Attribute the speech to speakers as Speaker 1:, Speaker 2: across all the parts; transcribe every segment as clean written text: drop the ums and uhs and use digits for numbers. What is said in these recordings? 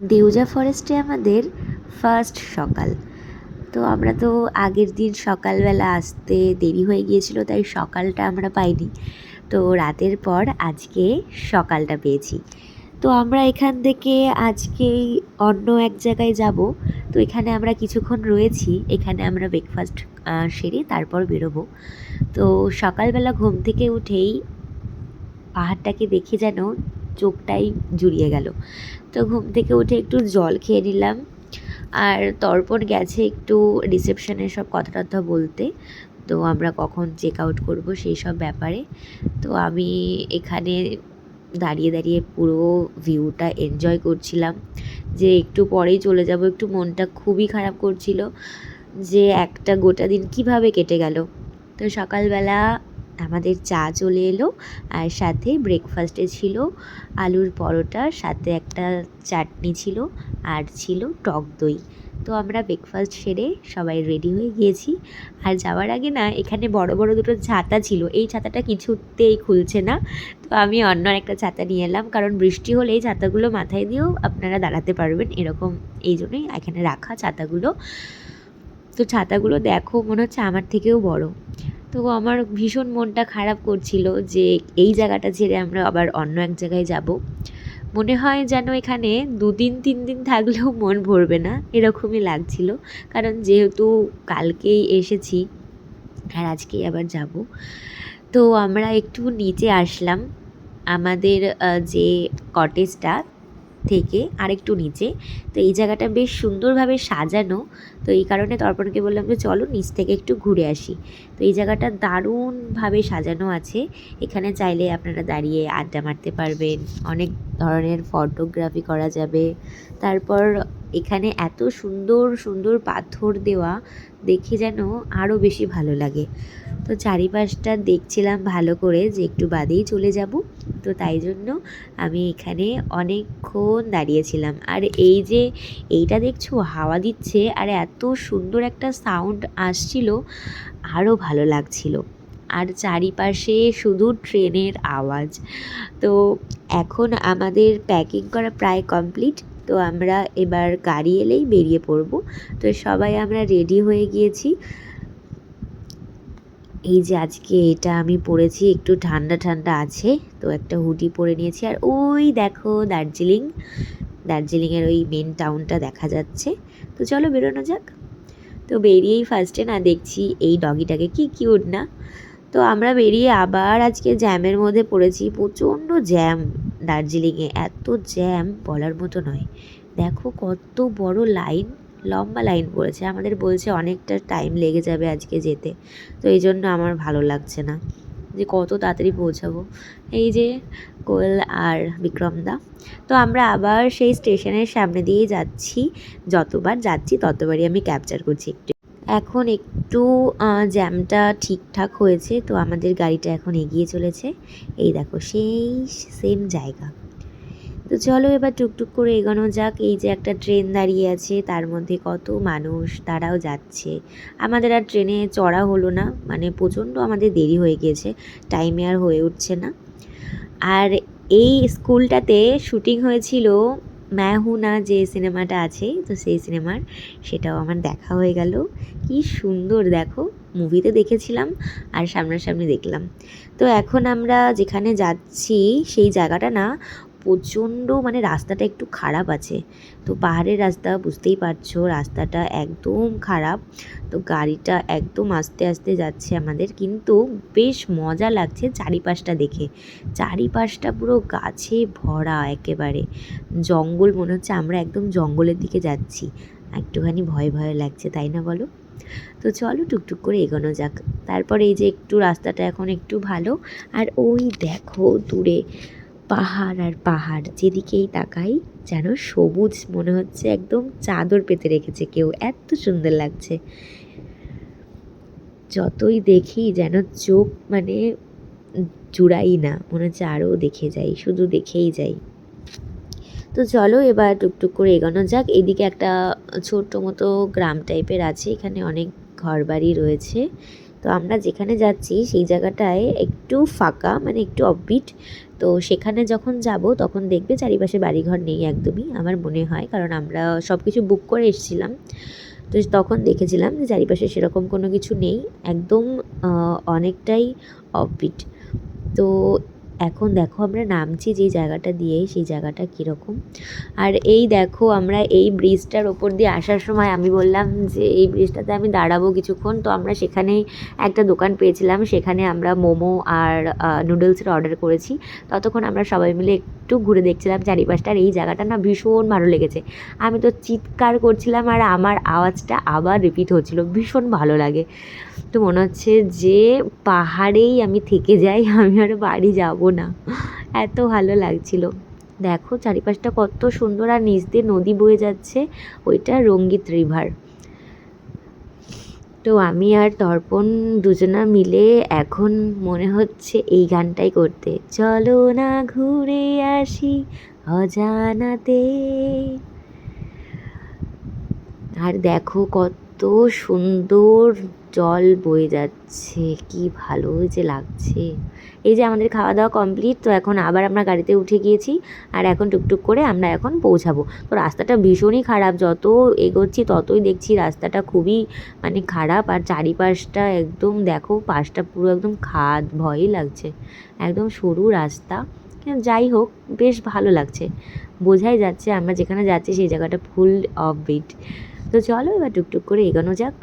Speaker 1: দেউজা ফরেস্টে আমাদের ফার্স্ট সকাল। তো আমরা তো আগের দিন সকালবেলা আসতে দেরি হয়ে গিয়েছিল, তাই সকালটা আমরা পাইনি। তো রাতের পর আজকে সকালটা পেয়েছি। তো আমরা এখান থেকে আজকেই অন্য এক জায়গায় যাব। তো এখানে আমরা কিছুক্ষণ রয়েছি, এখানে আমরা ব্রেকফাস্ট সেরে তারপর বেরোবো। তো সকালবেলা ঘুম থেকে উঠেই পাহাড়টাকে দেখে যেন চোখটাই জুড়িয়ে গেল। তো ঘুম থেকে উঠে একটু জল খেয়ে নিলাম, আর তর্পণ গেছে একটু রিসেপশনের সব কথা টথা বলতে, তো আমরা কখন চেক আউট করবো সেই সব ব্যাপারে। তো আমি এখানে দাঁড়িয়ে দাঁড়িয়ে পুরো ভিউটা এনজয় করছিলাম, যে একটু পরেই চলে যাব। একটু মনটা খুবই খারাপ করছিল যে একটা গোটা দিন কিভাবে কেটে গেল। তো সকালবেলা আমাদের চা চলে এলো, আর সাথে ব্রেকফাস্টে ছিল আলুর পরোটা, সাথে একটা চাটনি ছিল, আর ছিল টক দই। তো আমরা ব্রেকফাস্ট সেরে সবাই রেডি হয়ে গিয়েছি। আর যাওয়ার আগে না, এখানে বড় বড় দুটো ছাতা ছিল, এই ছাতাটা কিছুতেই খুলছে না। তো আমি অন্য একটা ছাতা নিয়ে এলাম, কারণ বৃষ্টি হলে এই ছাতাগুলো মাথায় দিয়েও আপনারা দাঁড়াতে পারবেন এরকম, এই জন্যই এখানে রাখা ছাতাগুলো। তো ছাতাগুলো দেখো মনে হচ্ছে আমার থেকেও বড়। তো আমার ভীষণ মনটা খারাপ করছিল যে এই জায়গাটা ছেড়ে আমরা আবার অন্য এক জায়গায় যাব। মনে হয় যেন এখানে 2 দিন 3 দিন থাকলেও মন ভরবে না, এরকমই লাগছিল। কারণ যেহেতু কালকেই এসেছি আর আজকেই আবার যাব। তো আমরা একটু নিচে আসলাম, আমাদের যে কটেজটা থেকে আরেকটু নিচে। তো এই জায়গাটা বেশ সুন্দরভাবে সাজানো, তো এই কারণে তর্পণকে বললাম যে চলো নিচ থেকে একটু ঘুরে আসি। তো এই জায়গাটা দারুণভাবে সাজানো আছে, এখানে চাইলে আপনারা দাঁড়িয়ে আড্ডা মারতে পারবেন, অনেক ধরনের ফটোগ্রাফি করা যাবে। তারপর এখানে এত সুন্দর সুন্দর পাথর দেওয়া, দেখে যেন আরও বেশি ভালো লাগে। তো চারিপাশটা দেখছিলাম ভালো করে, যে একটু বাদেই চলে যাব। তো তাই জন্য আমি এখানে অনেকক্ষণ দাঁড়িয়েছিলাম। আর এই যে এইটা দেখছো হাওয়া দিচ্ছে, আর এত সুন্দর একটা সাউন্ড আসছিল, আরও ভালো লাগছিল। আর চারিপাশে শুধু ট্রেনের আওয়াজ। তো এখন আমাদের প্যাকিং করা প্রায় কমপ্লিট। তো আমরা এবার গাড়ি এলেই বেরিয়ে পড়ব। তো সবাই আমরা রেডি হয়ে গিয়েছি। এই যে আজকে এটা আমি পরেছি, একটু ঠান্ডা ঠান্ডা আছে, তো একটা হুডি পরে নিয়েছি। আর ওই দেখো দার্জিলিংয়ের ওই মেন টাউনটা দেখা যাচ্ছে। তো চলো বেরোনো যাক। তো বেরিয়েই ফার্স্টে না দেখছি এই ডগিটাকে, কি কিউট না। তো আমরা বেরিয়ে আবার আজকে জ্যামের মধ্যে পড়েছি, প্রচণ্ড জ্যাম দার্জিলিংয়ে, এত জ্যাম বলার মতো নয়। দেখো কত বড় লাইন, লম্বা লাইন পড়েছে, আমাদের বলছে অনেকটা টাইম লেগে যাবে আজকে যেতে। তো এই জন্য আমার ভালো লাগছে না যে কত তাড়াতাড়ি পৌঁছাবো। এই যে কোয়েল আর বিক্রমদা। তো আমরা আবার সেই স্টেশনের সামনে দিয়েই যাচ্ছি, যতবার যাচ্ছি ততবারই আমি ক্যাপচার করছি একটু। এখন একটু জ্যামটা ঠিকঠাক হয়েছে, তো আমাদের গাড়িটা এখন এগিয়ে চলেছে। এই দেখো সেই সেম জায়গা। তো চলো এবার টুকটুক করে এগোনো যাক। এই যে একটা ট্রেন দাঁড়িয়ে আছে, তার মধ্যে কত মানুষ, তারাও যাচ্ছে। আমাদের আর ট্রেনে চড়া হলো না, মানে প্রচণ্ড আমাদের দেরি হয়ে গিয়েছে, টাইমে আর হয়ে উঠছে না। আর এই স্কুলটাতে শুটিং হয়েছিল मैं हूं না যে সিনেমাটা আছে, তো সেই সিনেমার সেটাও আমার দেখা হয়ে গেল। কি সুন্দর দেখো, মুভিতে দেখেছিলাম আর সামনাসামনি দেখলাম। তো এখন আমরা যেখানে যাচ্ছি সেই জায়গাটা না প্রচণ্ড, মানে রাস্তাটা একটু খারাপ আছে। তো পাহাড়ের রাস্তা, বুঝতেই পারছো রাস্তাটা একদম খারাপ। তো গাড়িটা একদম আস্তে আস্তে যাচ্ছে আমাদের, কিন্তু বেশ মজা লাগছে চারিপাশটা দেখে। চারিপাশটা পুরো গাছে ভরা, একেবারে জঙ্গল, মনে হচ্ছে আমরা একদম জঙ্গলের দিকে যাচ্ছি। একটুখানি ভয় ভয় লাগছে, তাই না বলো? তো চলো টুকটুক করে এগোনো যাক। তারপর এই যে একটু রাস্তাটা এখন একটু ভালো, আর ওই দেখো দূরে পাহাড় আর পাহাড়, যেদিকেই তাকাই যেন সবুজ, মনে হচ্ছে একদম চাদর পেতে রেখেছে কেউ, এত সুন্দর লাগছে। যতই দেখি যেন চোখ মানে জুড়াই না, মনে হচ্ছে আরও দেখে যাই, শুধু দেখেই যাই। তো চলো এবার টুকটুক করে এগোনো যাক। এদিকে একটা ছোট্ট মতো গ্রাম টাইপের আছে, এখানে অনেক ঘরবাড়ি রয়েছে। তো আমরা যেখানে যাচ্ছি সেই জায়গাটায় একটু ফাঁকা, মানে একটু অফবিট। তো সেখানে যখন যাব তখন দেখবে চারিপাশে বাড়িঘর নেই একদমই, আমার মনে হয়, কারণ আমরা সব কিছু বুক করে এসেছিলাম। তো তখন দেখেছিলাম যে চারিপাশে সেরকম কোনো কিছু নেই, একদম অনেকটাই অফবিট। তো এখন দেখো আমরা নামছি যে জায়গাটা দিয়ে, সেই জায়গাটা কীরকম। আর এই দেখো আমরা এই ব্রিজটার ওপর দিয়ে আসার সময় আমি বললাম যে এই ব্রিজটাতে আমি দাঁড়াবো কিছুক্ষণ। তো আমরা সেখানেই একটা দোকান পেয়েছিলাম, সেখানে আমরা মোমো আর নুডলসের অর্ডার করেছি। ততক্ষণ আমরা সবাই মিলে একটু ঘুরে দেখছিলাম চারিপাশটা। আর এই জায়গাটা না ভীষণ ভালো লেগেছে, আমি তো চিৎকার করছিলাম আর আমার আওয়াজটা আবার রিপিট হচ্ছিল, ভীষণ ভালো লাগে। তো মনে হচ্ছে যে পাহাড়েই আমি থেকে যাই, আমি আর বাড়ি যাব না, এত ভালো লাগছিল। দেখো চারিপাশটা কত সুন্দর, আর নিচ দিয়ে নদী বয়ে যাচ্ছে, ওইটা রঙ্গিত রিভার। তো আমি আর তর্পণ দুজনা মিলে এখন মনে হচ্ছে এই গানটাই করতে, চলো না ঘুরে আসি অজানাতে। আর দেখো কত সুন্দর জল বয়ে যাচ্ছে, কি ভালো যে লাগছে। এই যে আমাদের খাওয়া দাওয়া কমপ্লিট, তো এখন আবার আমরা গাড়িতে উঠে গিয়েছি আর এখন টুকটুক করে আমরা এখন পৌঁছাবো। তো রাস্তাটা ভীষণই খারাপ, যত এগোচ্ছি ততই দেখছি রাস্তাটা খুবই মানে খারাপ। আর চারিপাশটা একদম দেখো, পাশটা পুরো একদম খাদ, ভয়ই লাগছে, একদম সরু রাস্তা। যাই হোক, বেশ ভালো লাগছে, বোঝাই যাচ্ছে আমরা যেখানে যাচ্ছি সেই জায়গাটা ফুল অফ বিট। তো চলো এবার টুকটুক করে এগোনো যাক।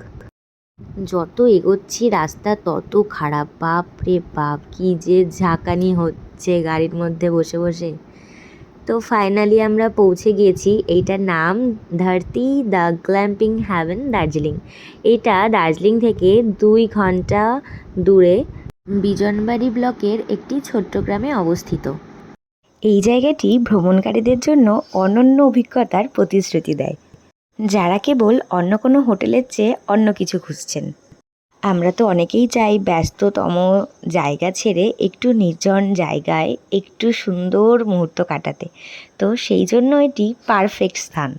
Speaker 1: যত এগোচ্ছি রাস্তা তত খারাপ, বাপ রে বাপ, কী যে ঝাঁকানি হচ্ছে গাড়ির মধ্যে বসে বসে। তো ফাইনালি আমরা পৌঁছে গিয়েছি, এইটার নাম ধরতি দ্য গ্ল্যাম্পিং হ্যাভেন দার্জিলিং। এটা দার্জিলিং থেকে 2 ঘন্টা দূরে বিজনবাড়ি ব্লকের একটি ছোট্ট গ্রামে অবস্থিত।
Speaker 2: এই জায়গাটি ভ্রমণকারীদের জন্য অনন্য অভিজ্ঞতার প্রতিশ্রুতি দেয়, যারা কেবল অন্য কোনো হোটেলের চেয়ে অন্য কিছু খুঁজছেন। আমরা তো অনেকেই চাই ব্যস্ততম জায়গা ছেড়ে একটু নির্জন জায়গায় একটু সুন্দর মুহূর্ত কাটাতে, তো সেই জন্য এটি পারফেক্ট স্থান।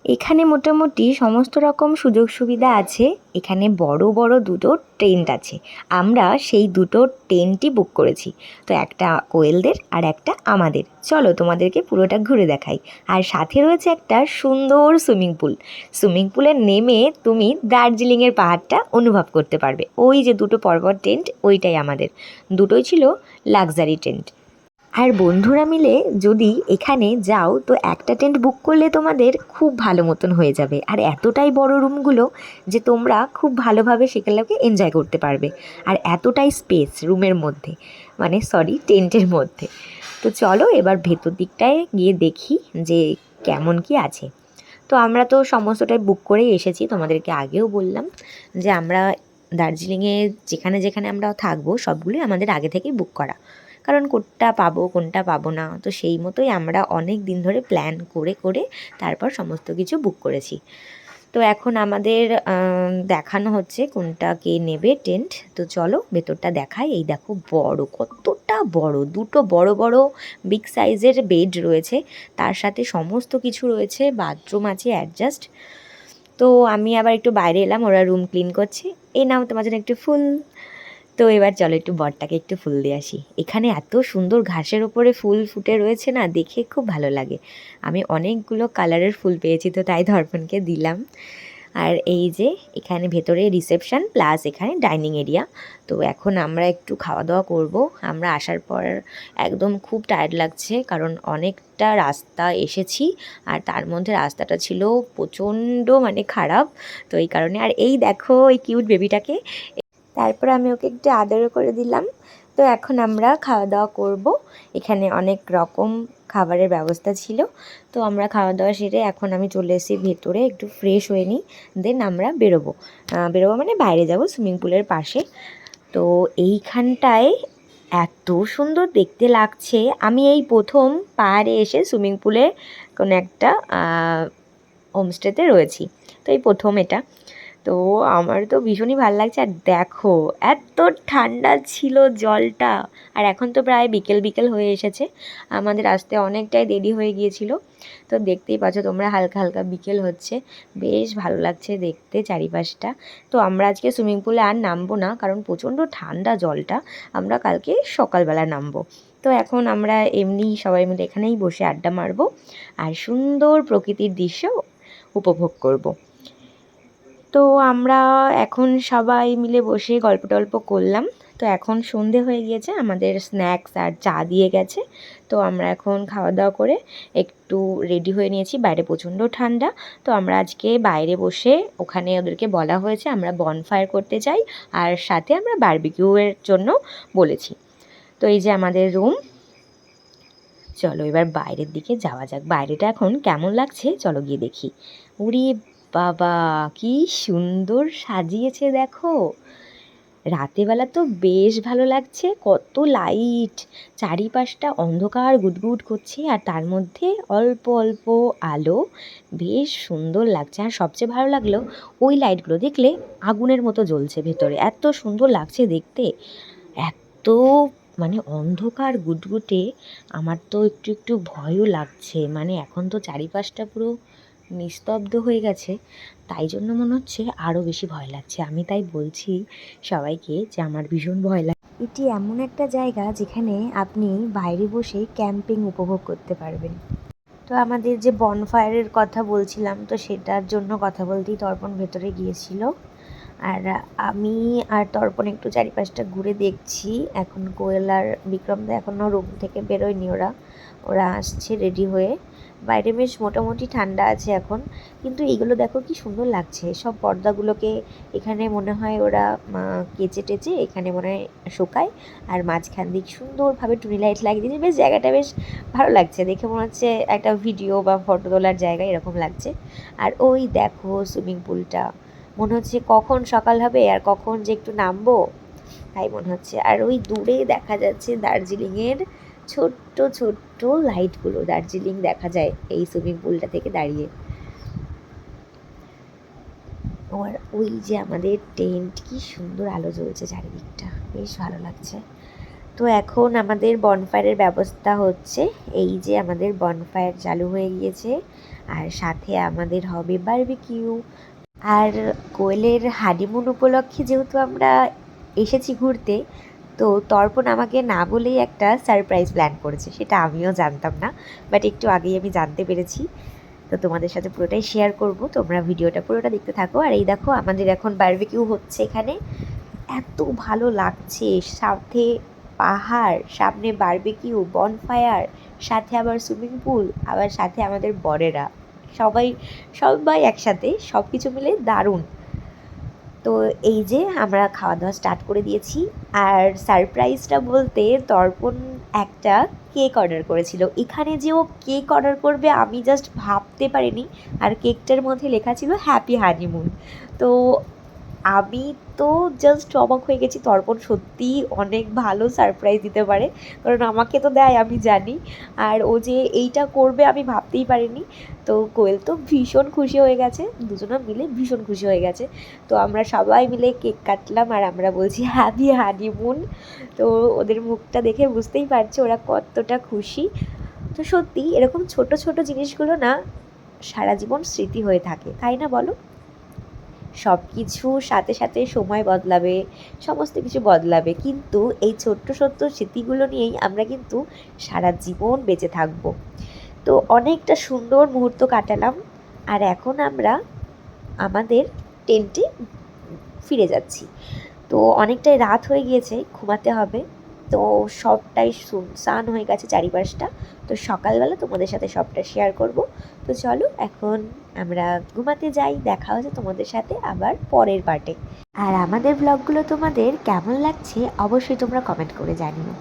Speaker 2: এখানে মোটামুটি সমস্ত রকম সুযোগ সুবিধা আছে। এখানে বড় বড় দুটো টেন্ট আছে, আমরা সেই দুটো টেন্টই বুক করেছি। তো একটা কোয়েলদের আর একটা আমাদের। চলো তোমাদেরকে পুরোটা ঘুরে দেখাই। আর সাথে রয়েছে একটা সুন্দর সুইমিং পুলে নেমে তুমি দার্জিলিংয়ের পাহাড়টা অনুভব করতে পারবে। ওই যে দুটো পরপর টেন্ট, ওইটাই আমাদের, দুটোই ছিল লাক্সারি টেন্ট। আর বন্ধুরা মিলে যদি এখানে যাও তো একটা টেন্ট বুক করলে তোমাদের খুব ভালো মতন হয়ে যাবে। আর এতটাই বড় রুমগুলো যে তোমরা খুব ভালোভাবে সেগুলোকে এনজয় করতে পারবে। আর এতটাই স্পেস রুমের মধ্যে, মানে সরি টেন্টের মধ্যে। তো চলো এবার ভেতর দিকটায় গিয়ে দেখি যে কেমন কি আছে। তো আমরা তো সমস্তটাই বুক করেই এসেছি, তোমাদেরকে আগেও বললাম যে আমরা দার্জিলিংয়ে যেখানে যেখানে আমরা থাকবো সবগুলোই আমাদের আগে থেকেই বুক করা, কারণ কোনটা পাবো না। তো সেই মতোই আমরা অনেক দিন ধরে প্ল্যান করে করে তারপর সমস্ত কিছু বুক করেছি। তো এখন আমাদের দেখানো হচ্ছে কোনটা কে নেবে টেন্ট। তো চলো ভেতরটা দেখাই। এই দেখো বড়, কতটা বড়, দুটো বড় বড় বিগ সাইজের বেড রয়েছে, তার সাথে সমস্ত কিছু রয়েছে, বাথরুম আছে অ্যাডজাস্ট। তো আমি আবার একটু বাইরে এলাম, ওরা রুম ক্লিন করছে। এই নাও তোমার জন্য একটু ফুল। তো এবার চলো একটু বরটাকে একটু ফুল দিয়ে আসি। এখানে এত সুন্দর ঘাসের ওপরে ফুল ফুটে রয়েছে না, দেখে খুব ভালো লাগে। আমি অনেকগুলো কালারের ফুল পেয়েছি, তো তাই দর্পণকে দিলাম। আর এই যে এখানে ভেতরে রিসেপশন প্লাস এখানে ডাইনিং এরিয়া। তো এখন আমরা একটু খাওয়া দাওয়া করব। আমরা আসার পর একদম খুব টায়ার্ড লাগছে, কারণ অনেকটা রাস্তা এসেছি আর তার মধ্যে রাস্তাটা ছিল প্রচণ্ড মানে খারাপ। তো এই কারণে, আর এই দেখো এই কিউট বেবিটাকে, তারপর আমি ওকে একটু আদরও করে দিলাম। তো এখন আমরা খাওয়া দাওয়া করব। এখানে অনেক রকম খাবারের ব্যবস্থা ছিল। তো আমরা খাওয়া দাওয়া সেরে এখন আমি চলে এসেছি ভেতরে, একটু ফ্রেশ হয়ে নিই, দেন আমরা বেরোবো মানে বাইরে যাব সুইমিং পুলের পাশে। তো এইখানটায় এত সুন্দর দেখতে লাগছে। আমি এই প্রথম পাহাড়ে এসে সুইমিং পুলে কোনো একটা হোমস্টেতে রয়েছি, তো এই প্রথম এটা। তো আমার তো ভীষণই ভালো লাগছে। আর দেখো এত ঠান্ডা ছিল জলটা। আর এখন তো প্রায় বিকেল বিকেল হয়ে এসেছে, আমাদের আসতে অনেকটাই দেরি হয়ে গিয়েছিল। তো দেখতেই পাচ্ছ তোমরা, হালকা হালকা বিকেল হচ্ছে, বেশ ভালো লাগছে দেখতে চারিপাশটা। তো আমরা আজকে সুইমিং পুলে আর নামবো না, কারণ প্রচণ্ড ঠান্ডা জলটা, আমরা কালকে সকালবেলা নামবো। তো এখন আমরা এমনি সবাই মিলে এখানেই বসে আড্ডা মারবো আর সুন্দর প্রকৃতির দৃশ্য উপভোগ করব। তো আমরা এখন সবাই মিলে বসে গল্প টল্প করলাম। তো এখন সন্ধে হয়ে গিয়েছে, আমাদের স্ন্যাক্স আর চা দিয়ে গেছে। তো আমরা এখন খাওয়া দাওয়া করে একটু রেডি হয়ে নিয়েছি, বাইরে প্রচণ্ড ঠান্ডা। তো আমরা আজকে বাইরে বসে, ওখানে ওদেরকে বলা হয়েছে আমরা বনফায়ার করতে চাই, আর সাথে আমরা বারবিকিউয়ের জন্য বলেছি। তো এই যে আমাদের রুম। চলো এবার বাইরের দিকে যাওয়া যাক, বাইরেটা এখন কেমন লাগছে চলো গিয়ে দেখি। উরি বাবা, কি সুন্দর সাজিয়েছে দেখো। রাতেবেলা তো বেশ ভালো লাগছে, কত লাইট, চারিপাশটা অন্ধকার গুটগুট করছে আর তার মধ্যে অল্প অল্প আলো, বেশ সুন্দর লাগছে। আর সবচেয়ে ভালো লাগলো ওই লাইটগুলো দেখলে আগুনের মতো জ্বলছে ভেতরে, এত সুন্দর লাগছে দেখতে। এত মানে অন্ধকার গুটগুটে, আমার তো একটু একটু ভয়ও লাগছে। মানে এখন তো চারিপাশটা পুরো নিস্তব্ধ হয়ে গেছে, তাই জন্য মনে হচ্ছে আরও বেশি ভয় লাগছে। আমি তাই বলছি সবাইকে যে আমার ভীষণ ভয় লাগে। এটি এমন একটা জায়গা যেখানে আপনি বাইরে বসে ক্যাম্পিং উপভোগ করতে পারবেন। তো আমাদের যে বনফায়ারের কথা বলছিলাম, তো সেটার জন্য কথা বলতেই তর্পণ ভেতরে গিয়েছিল। আর আমি আর তর্পণ একটু চারিপাশটা ঘুরে দেখছি। এখন কোয়েল আর বিক্রমদা এখনও রুম থেকে বেরোয়নি, ওরা আসছে রেডি হয়ে। বাইরে বেশ মোটামুটি ঠান্ডা আছে এখন, কিন্তু এইগুলো দেখো কি সুন্দর লাগছে। সব পর্দাগুলোকে এখানে মনে হয় ওরা কেচে টেচে এখানে মনে হয় শুকায়, আর মাঝখান দিক সুন্দরভাবে টুনি লাইট লাগিয়ে দিয়েছে। বেশ জায়গাটা বেশ ভালো লাগছে দেখে, মনে হচ্ছে একটা ভিডিও বা ফটো তোলার জায়গা এরকম লাগছে। আর ওই দেখো সুইমিং পুলটা, মনে হচ্ছে কখন সকাল হবে আর কখন যে একটু নামবো তাই মনে হচ্ছে। আর ওই দূরে দেখা যাচ্ছে দার্জিলিংয়ের ছোট্ট ছোট্ট লাইটগুলো, দার্জিলিং দেখা যায় এই সুইমিং পুলটা থেকে দাঁড়িয়ে। আর ওই যে আমাদের টেন্ট, কি সুন্দর আলো জ্বলছে চারিদিকটা, বেশ ভালো লাগছে। তো এখন আমাদের বনফায়ারের ব্যবস্থা হচ্ছে। এই যে আমাদের বনফায়ার চালু হয়ে গিয়েছে, আর সাথে আমাদের হবে বারবিকিউ। আর কোয়েলের হানিমুন উপলক্ষে যেহেতু আমরা এসেছি ঘুরতে, তো তর্পণ আমাকে না বলেই একটা সারপ্রাইজ প্ল্যান করেছে, সেটা আমিও জানতাম না, বাট একটু আগেই আমি জানতে পেরেছি। তো তোমাদের সাথে পুরোটাই শেয়ার করব, তোমরা ভিডিওটা পুরোটা দেখতে থাকো। আর এই দেখো আমাদের এখন বারবিকিউ হচ্ছে এখানে, এত ভালো লাগছে। সাথে পাহাড়, সামনে বারবিকিউ, বনফায়ার, সাথে আবার সুইমিং পুল, আবার সাথে আমাদের বরেরা, সবাই সবাই একসাথে, সব কিছু মিলে দারুণ। তো এই যে আমরা খাওয়া দাওয়া স্টার্ট করে দিয়েছি। আর সারপ্রাইজটা বলতে তর্পণ একটা কেক অর্ডার করেছিল। এখানে যে ও কেক অর্ডার করবে আমি জাস্ট ভাবতে পারিনি। আর কেকটার মধ্যে লেখা ছিল হ্যাপি হানিমুন। তো আমি তো জাস্ট অবাক হয়ে গেছি, তর্পণ সত্যিই অনেক ভালো সারপ্রাইজ দিতে পারে, কারণ আমাকে তো দেয় আমি জানি, আর ও যে এইটা করবে আমি ভাবতেই পারিনি। তো কোয়েল তো ভীষণ খুশি হয়ে গেছে, দুজনে মিলে ভীষণ খুশি হয়ে গেছে। তো আমরা সবাই মিলে কেক কাটলাম আর আমরা বলছি হ্যাপি হানিমুন। তো ওদের মুখটা দেখে বুঝতেই পারছো ওরা কতটা খুশি। তো সত্যি এরকম ছোট ছোট জিনিসগুলো না সারা জীবন স্মৃতি হয়ে থাকে, তাই না বলো? সব কিছুর সাথে সাথে সময় বদলাবে, সমস্ত কিছু বদলাবে, কিন্তু এই ছোট্ট ছোট্ট স্মৃতিগুলো নিয়েই আমরা কিন্তু সারা জীবন বেঁচে থাকবো। তো অনেকটা সুন্দর মুহূর্ত কাটালাম, আর এখন আমরা আমাদের টেন্টে ফিরে যাচ্ছি। তো অনেকটাই রাত হয়ে গিয়েছে, ঘুমাতে হবে। তো সবটাই সুনসান হয়ে গেছে চারিপাশটা। তো সকালবেলা তোমাদের সাথে সবটা শেয়ার করব। তো চলো এখন আমরা ঘুমাতে যাই, দেখা হচ্ছে তোমাদের সাথে আবার পরের পার্টে। আর আমাদের ব্লগগুলো তোমাদের কেমন লাগছে অবশ্যই তোমরা কমেন্ট করে জানিও।